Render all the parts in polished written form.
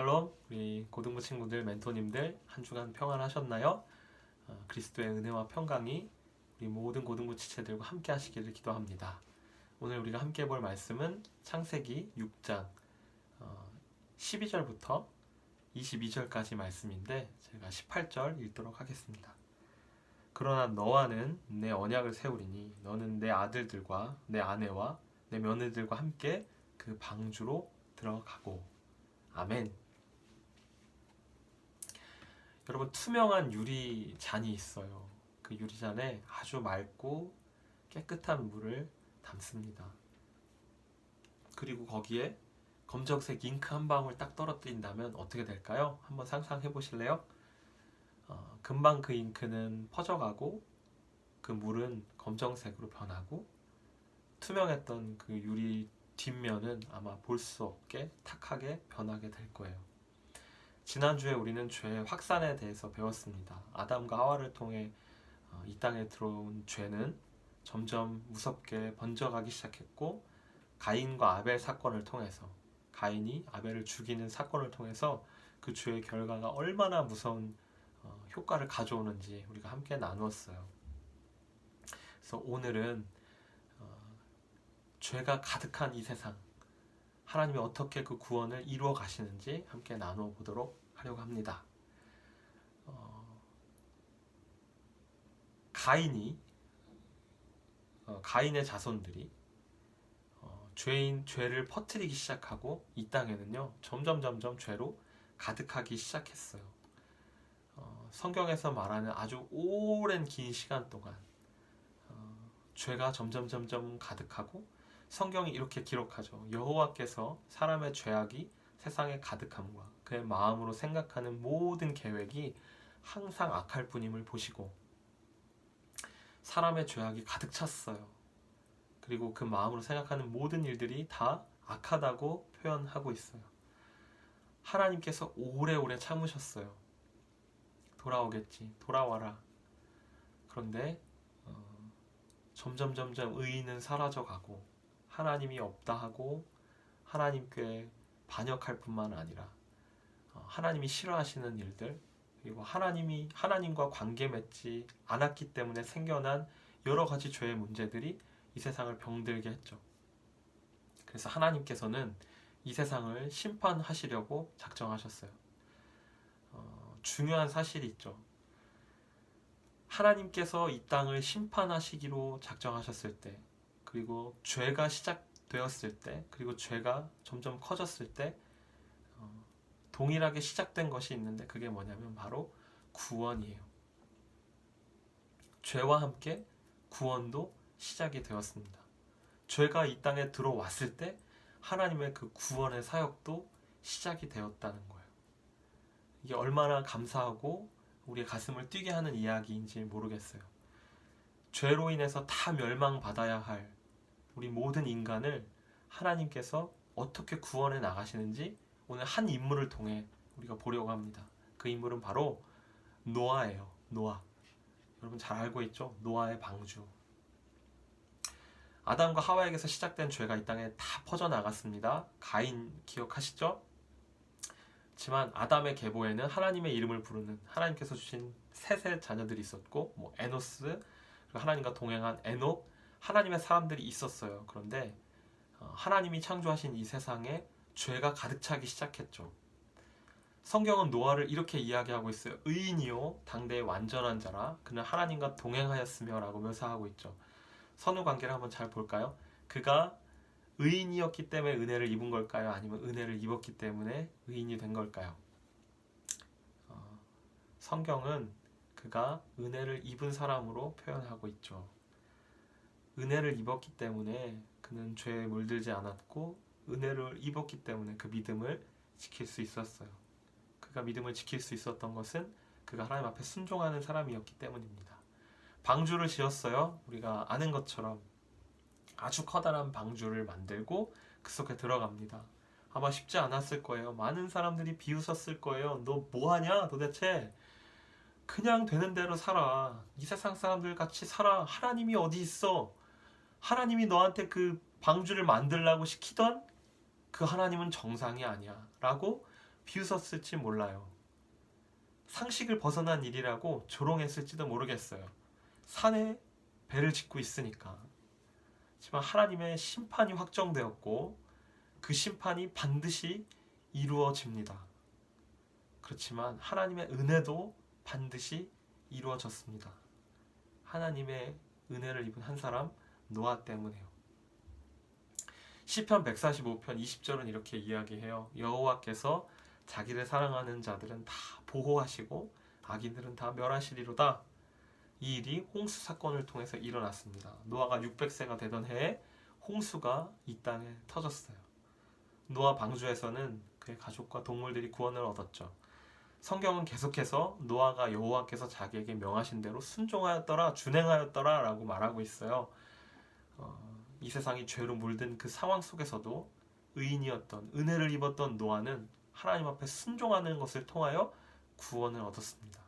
샬롬, 우리 고등부 친구들, 멘토님들 한 주간 평안하셨나요? 그리스도의 은혜와 평강이 우리 모든 고등부 지체들과 함께 하시기를 기도합니다. 오늘 우리가 함께 볼 말씀은 창세기 6장 12절부터 22절까지 말씀인데 제가 18절 읽도록 하겠습니다. 그러나 너와는 내 언약을 세우리니 너는 내 아들들과 내 아내와 내 며느리들과 함께 그 방주로 들어가고. 아멘. 여러분, 투명한 유리잔이 있어요. 그 유리잔에 아주 맑고 깨끗한 물을 담습니다. 그리고 거기에 검정색 잉크 한 방울 딱 떨어뜨린다면 어떻게 될까요? 한번 상상해 보실래요? 금방 그 잉크는 퍼져가고 그 물은 검정색으로 변하고 투명했던 그 유리 뒷면은 아마 볼 수 없게 탁하게 변하게 될 거예요. 지난주에 우리는 죄의 확산에 대해서 배웠습니다. 아담과 하와를 통해 이 땅에 들어온 죄는 점점 무섭게 번져가기 시작했고, 가인과 아벨 사건을 통해서, 가인이 아벨을 죽이는 사건을 통해서 그 죄의 결과가 얼마나 무서운 효과를 가져오는지 우리가 함께 나누었어요. 그래서 오늘은 죄가 가득한 이 세상, 하나님이 어떻게 그 구원을 이루어 가시는지 함께 나누어 보도록 하려고 합니다. 가인의 자손들이 죄를 퍼뜨리기 시작하고 이 땅에는요 점점 죄로 가득하기 시작했어요. 성경에서 말하는 아주 오랜 긴 시간 동안 죄가 점점 가득하고, 성경이 이렇게 기록하죠. 여호와께서 사람의 죄악이 세상에 가득함과 그의 마음으로 생각하는 모든 계획이 항상 악할 뿐임을 보시고, 사람의 죄악이 가득 찼어요. 그리고 그 마음으로 생각하는 모든 일들이 다 악하다고 표현하고 있어요. 하나님께서 오래오래 참으셨어요. 돌아오겠지, 돌아와라. 그런데 점점 의의는 사라져가고 하나님이 없다 하고 하나님께 반역할 뿐만 아니라 하나님이 싫어하시는 일들, 그리고 하나님과 관계 맺지 않았기 때문에 생겨난 여러 가지 죄의 문제들이 이 세상을 병들게 했죠. 그래서 하나님께서는 이 세상을 심판하시려고 작정하셨어요. 중요한 사실이 있죠. 하나님께서 이 땅을 심판하시기로 작정하셨을 때, 그리고 죄가 시작되었을 때, 그리고 죄가 점점 커졌을 때 동일하게 시작된 것이 있는데, 그게 뭐냐면 바로 구원이에요. 죄와 함께 구원도 시작이 되었습니다. 죄가 이 땅에 들어왔을 때 하나님의 그 구원의 사역도 시작이 되었다는 거예요. 이게 얼마나 감사하고 우리의 가슴을 뛰게 하는 이야기인지 모르겠어요. 죄로 인해서 다 멸망받아야 할 우리 모든 인간을 하나님께서 어떻게 구원해 나가시는지 오늘 한 인물을 통해 우리가 보려고 합니다. 그 인물은 바로 노아예요. 노아. 여러분 잘 알고 있죠? 노아의 방주. 아담과 하와에게서 시작된 죄가 이 땅에 다 퍼져나갔습니다. 가인 기억하시죠? 하지만 아담의 계보에는 하나님의 이름을 부르는, 하나님께서 주신 셋의 자녀들이 있었고, 에노스, 그리고 하나님과 동행한 에녹, 하나님의 사람들이 있었어요. 그런데 하나님이 창조하신 이 세상에 죄가 가득 차기 시작했죠. 성경은 노아를 이렇게 이야기하고 있어요. 의인이요 당대의 완전한 자라 그는 하나님과 동행하였으며 라고 묘사하고 있죠. 선후 관계를 한번 잘 볼까요? 그가 의인이었기 때문에 은혜를 입은 걸까요? 아니면 은혜를 입었기 때문에 의인이 된 걸까요? 성경은 그가 은혜를 입은 사람으로 표현하고 있죠. 은혜를 입었기 때문에 그는 죄에 물들지 않았고, 은혜를 입었기 때문에 그 믿음을 지킬 수 있었어요. 그가 믿음을 지킬 수 있었던 것은 그가 하나님 앞에 순종하는 사람이었기 때문입니다. 방주를 지었어요. 우리가 아는 것처럼 아주 커다란 방주를 만들고 그 속에 들어갑니다. 아마 쉽지 않았을 거예요. 많은 사람들이 비웃었을 거예요. 너 뭐하냐 도대체? 그냥 되는 대로 살아. 이 세상 사람들 같이 살아. 하나님이 어디 있어? 하나님이 너한테 그 방주를 만들라고 시키던 그 하나님은 정상이 아니야 라고 비웃었을지 몰라요. 상식을 벗어난 일이라고 조롱했을지도 모르겠어요. 산에 배를 짓고 있으니까. 하지만 하나님의 심판이 확정되었고 그 심판이 반드시 이루어집니다. 그렇지만 하나님의 은혜도 반드시 이루어졌습니다. 하나님의 은혜를 입은 한 사람 노아 때문에요. 시편 145편 20절은 이렇게 이야기해요. 여호와께서 자기를 사랑하는 자들은 다 보호하시고 악인들은 다 멸하시리로다. 이 일이 홍수 사건을 통해서 일어났습니다. 노아가 600세가 되던 해에 홍수가 이 땅에 터졌어요. 노아 방주에서는 그의 가족과 동물들이 구원을 얻었죠. 성경은 계속해서 노아가 여호와께서 자기에게 명하신 대로 순종하였더라, 준행하였더라 라고 말하고 있어요. 이 세상이 죄로 물든 그 상황 속에서도 의인이었던, 은혜를 입었던 노아는 하나님 앞에 순종하는 것을 통하여 구원을 얻었습니다.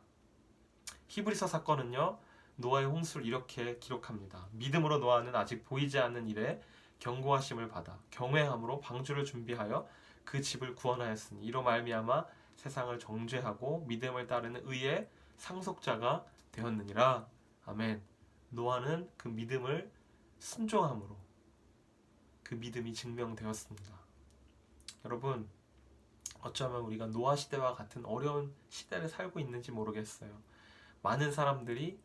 히브리서 사건은요, 노아의 홍수를 이렇게 기록합니다. 믿음으로 노아는 아직 보이지 않는 일에 경고하심을 받아 경외함으로 방주를 준비하여 그 집을 구원하였으니 이로 말미암아 세상을 정죄하고 믿음을 따르는 의의 상속자가 되었느니라. 아멘. 노아는 그 믿음을 순종함으로 그 믿음이 증명되었습니다. 여러분, 어쩌면 우리가 노아 시대와 같은 어려운 시대를 살고 있는지 모르겠어요. 많은 사람들이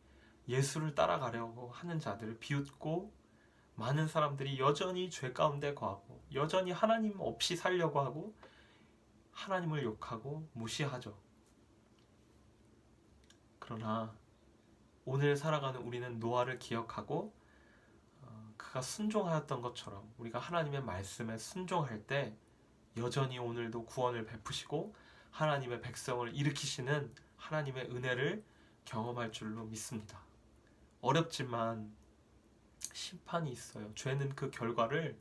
예수를 따라가려고 하는 자들을 비웃고, 많은 사람들이 여전히 죄 가운데 거하고 여전히 하나님 없이 살려고 하고 하나님을 욕하고 무시하죠. 그러나 오늘 살아가는 우리는 노아를 기억하고 그가 순종하였던 것처럼 우리가 하나님의 말씀에 순종할 때 여전히 오늘도 구원을 베푸시고 하나님의 백성을 일으키시는 하나님의 은혜를 경험할 줄로 믿습니다. 어렵지만 심판이 있어요. 죄는 그 결과를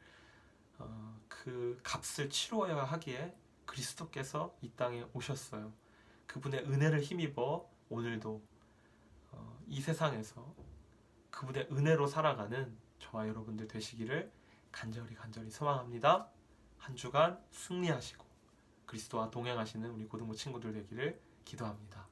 그 값을 치루어야 하기에 그리스도께서 이 땅에 오셨어요. 그분의 은혜를 힘입어 오늘도 이 세상에서 그분의 은혜로 살아가는 저와 여러분들 되시기를 간절히 소망합니다. 한 주간 승리하시고 그리스도와 동행하시는 우리 고등부 친구들 되기를 기도합니다.